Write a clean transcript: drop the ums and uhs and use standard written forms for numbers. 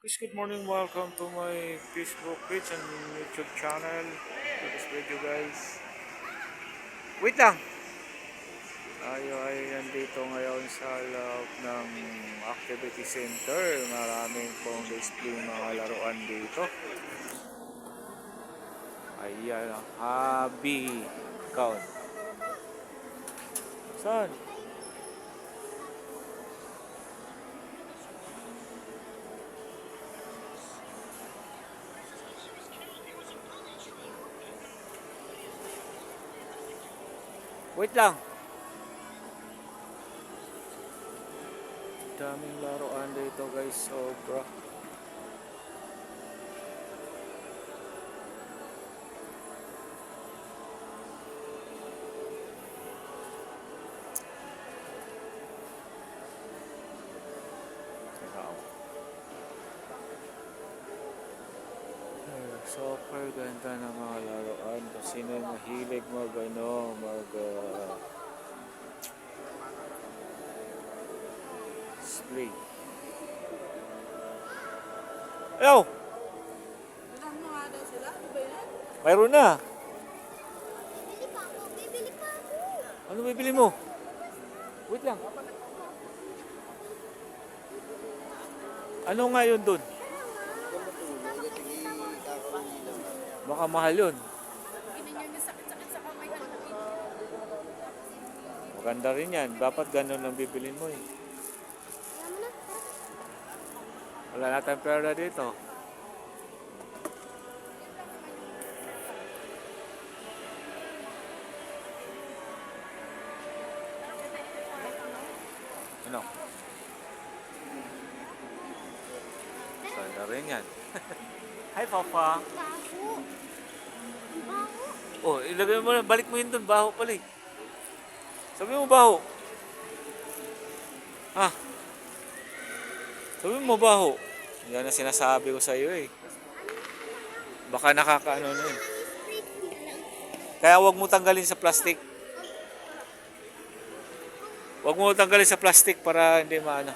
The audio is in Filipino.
Please, good morning. Welcome to my Facebook page and YouTube channel. For this video, guys. Wait lang! Tayo ay nandito ngayon sa loob ng activity center. Maraming pong display mga laruan dito. Ayan ang hobby count. Saan? Wait lang. Daming laruan dito, guys. Sobra. Super ganda ng mga laruan. Kung sino yung mahilig mag display. Ayaw! Ano nga daw sila? Ano ba yan? Mayroon na. Bibili pa ako! Bibili pa ako! Ano bibili mo? Wait lang. Ano nga yun dun? Baka mahal yun. Ginanyan niya sakit-sakit sa kamay. Maganda rin yan. Dapat ganun ang bibilin mo eh. Wala na tayong pera dito. Ano? Sana rin yan. Hi, Papa. Baho! Baho! Oh, ilagay mo na. Balik mo yun dun. Baho pala eh. Sabi mo baho. Ha? Sabi mo baho. Yan ang sinasabi ko sa iyo eh. Baka nakakaano na yun. Kaya wag mo tanggalin sa plastic. Wag mo tanggalin sa plastic para hindi maano.